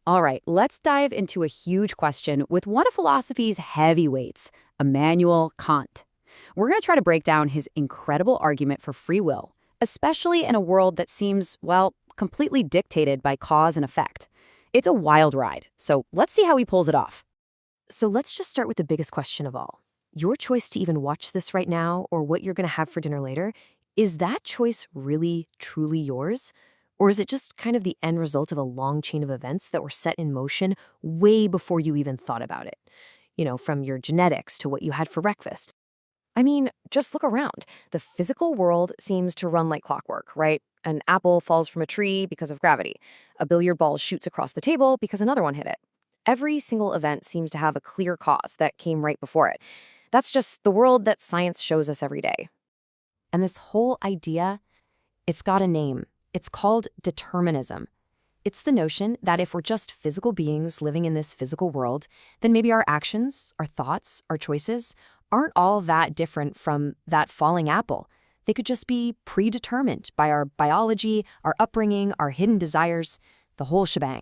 All right, let's dive into a huge question with one of philosophy's heavyweights, Immanuel Kant. We're going to try to break down his incredible argument for free will, especially in a world that seems, well, completely dictated by cause and effect. It's a wild ride, so let's see how he pulls it off. So let's just start with the biggest question of all. Your choice to even watch this right now or what you're going to have for dinner later, is that choice really, truly yours? Or is it just kind of the end result of a long chain of events that were set in motion way before you even thought about it? From your genetics to what you had for breakfast. I mean, just look around. The physical world seems to run like clockwork, right? An apple falls from a tree because of gravity. A billiard ball shoots across the table because another one hit it. Every single event seems to have a clear cause that came right before it. That's just the world that science shows us every day. And this whole idea, it's got a name. It's called determinism. It's the notion that if we're just physical beings living in this physical world, then maybe our actions, our thoughts, our choices aren't all that different from that falling apple. They could just be predetermined by our biology, our upbringing, our hidden desires, the whole shebang.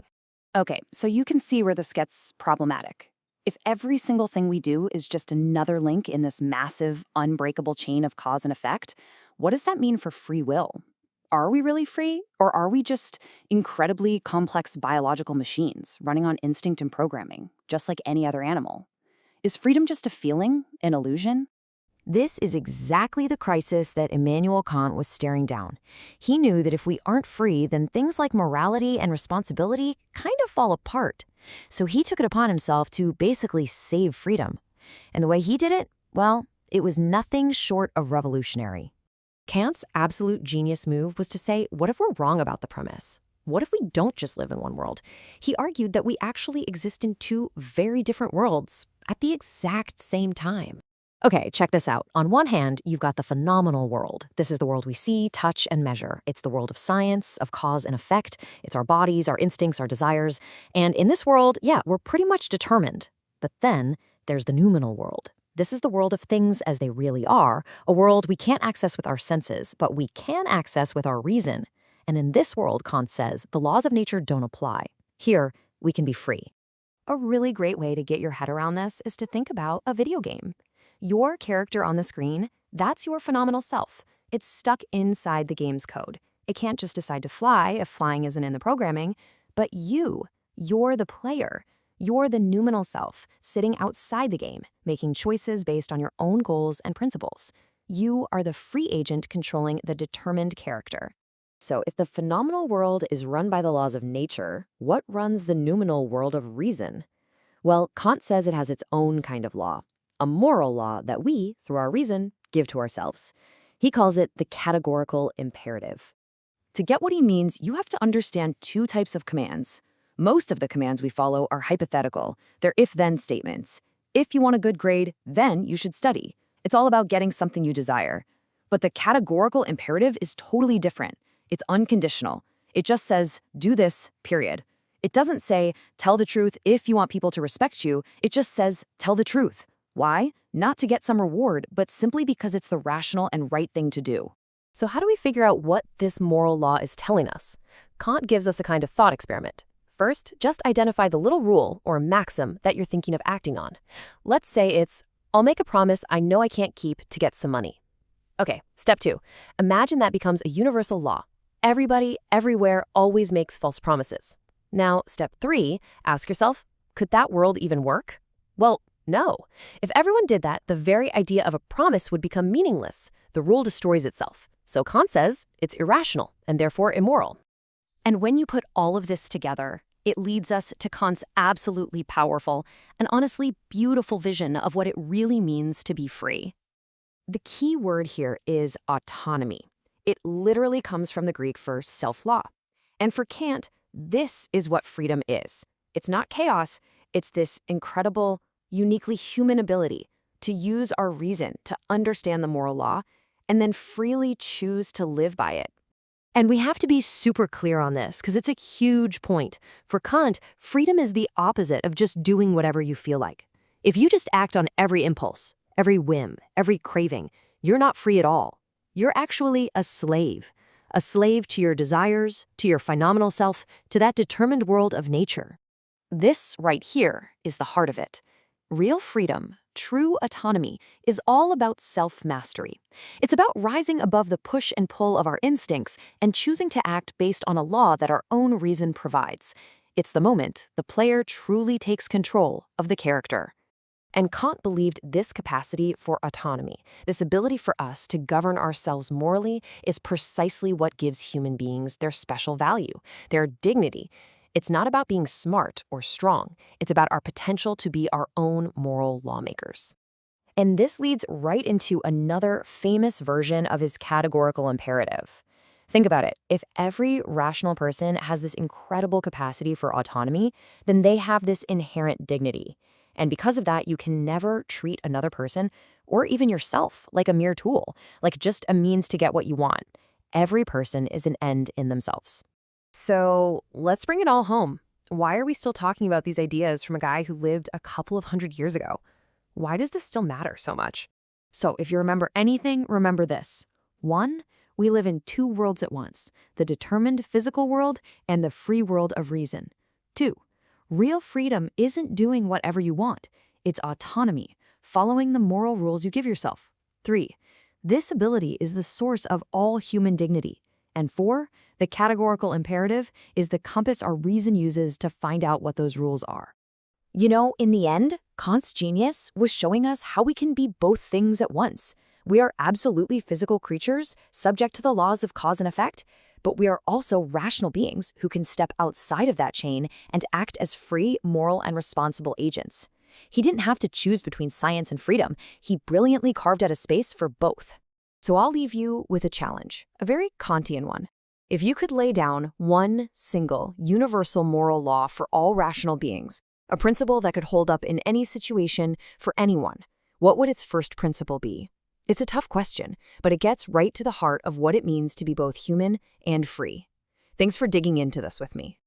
Okay, so you can see where this gets problematic. If every single thing we do is just another link in this massive, unbreakable chain of cause and effect, what does that mean for free will? Are we really free, or are we just incredibly complex biological machines running on instinct and programming, just like any other animal? Is freedom just a feeling, an illusion? This is exactly the crisis that Immanuel Kant was staring down. He knew that if we aren't free, then things like morality and responsibility kind of fall apart. So he took it upon himself to basically save freedom. And the way he did it, well, it was nothing short of revolutionary. Kant's absolute genius move was to say, what if we're wrong about the premise? What if we don't just live in one world? He argued that we actually exist in two very different worlds at the exact same time. Okay, check this out. On one hand, you've got the phenomenal world. This is the world we see, touch, and measure. It's the world of science, of cause and effect. It's our bodies, our instincts, our desires. And in this world, yeah, we're pretty much determined. But then there's the noumenal world. This is the world of things as they really are, a world we can't access with our senses, but we can access with our reason. And in this world, Kant says, the laws of nature don't apply. Here, we can be free. A really great way to get your head around this is to think about a video game. Your character on the screen, that's your phenomenal self. It's stuck inside the game's code. It can't just decide to fly if flying isn't in the programming, but you're the player. You're the noumenal self, sitting outside the game, making choices based on your own goals and principles. You are the free agent controlling the determined character. So if the phenomenal world is run by the laws of nature, what runs the noumenal world of reason? Well, Kant says it has its own kind of law, a moral law that we, through our reason, give to ourselves. He calls it the categorical imperative. To get what he means, you have to understand two types of commands. Most of the commands we follow are hypothetical. They're if-then statements. If you want a good grade, then you should study. It's all about getting something you desire. But the categorical imperative is totally different. It's unconditional. It just says, do this, period. It doesn't say, tell the truth if you want people to respect you. It just says, tell the truth. Why? Not to get some reward, but simply because it's the rational and right thing to do. So how do we figure out what this moral law is telling us? Kant gives us a kind of thought experiment. First, just identify the little rule or maxim that you're thinking of acting on. Let's say it's, I'll make a promise I know I can't keep to get some money. Okay, step 2. Imagine that becomes a universal law. Everybody, everywhere, always makes false promises. Now, step 3, ask yourself, could that world even work? Well, no. If everyone did that, the very idea of a promise would become meaningless. The rule destroys itself. So Kant says it's irrational and therefore immoral. And when you put all of this together, it leads us to Kant's absolutely powerful and honestly beautiful vision of what it really means to be free. The key word here is autonomy. It literally comes from the Greek for self-law. And for Kant, this is what freedom is. It's not chaos. It's this incredible, uniquely human ability to use our reason to understand the moral law and then freely choose to live by it. And we have to be super clear on this because it's a huge point. For Kant, freedom is the opposite of just doing whatever you feel like. If you just act on every impulse, every whim, every craving, you're not free at all. You're actually a slave to your desires, to your phenomenal self, to that determined world of nature. This right here is the heart of it. Real freedom, true autonomy, is all about self-mastery. It's about rising above the push and pull of our instincts and choosing to act based on a law that our own reason provides. It's the moment the player truly takes control of the character. And Kant believed this capacity for autonomy, this ability for us to govern ourselves morally, is precisely what gives human beings their special value, their dignity. It's not about being smart or strong. It's about our potential to be our own moral lawmakers. And this leads right into another famous version of his categorical imperative. Think about it. If every rational person has this incredible capacity for autonomy, then they have this inherent dignity. And because of that, you can never treat another person, or even yourself, like a mere tool, like just a means to get what you want. Every person is an end in themselves. So let's bring it all home. Why are we still talking about these ideas from a guy who lived a couple of hundred years ago? Why does this still matter so much? So if you remember anything, remember this. 1, we live in 2 worlds at once, the determined physical world and the free world of reason. 2, real freedom isn't doing whatever you want. It's autonomy, following the moral rules you give yourself. 3, this ability is the source of all human dignity. And 4, the categorical imperative is the compass our reason uses to find out what those rules are. You know, in the end, Kant's genius was showing us how we can be both things at once. We are absolutely physical creatures, subject to the laws of cause and effect, but we are also rational beings who can step outside of that chain and act as free, moral, and responsible agents. He didn't have to choose between science and freedom. He brilliantly carved out a space for both. So I'll leave you with a challenge, a very Kantian one. If you could lay down one single, universal moral law for all rational beings, a principle that could hold up in any situation for anyone, what would its first principle be? It's a tough question, but it gets right to the heart of what it means to be both human and free. Thanks for digging into this with me.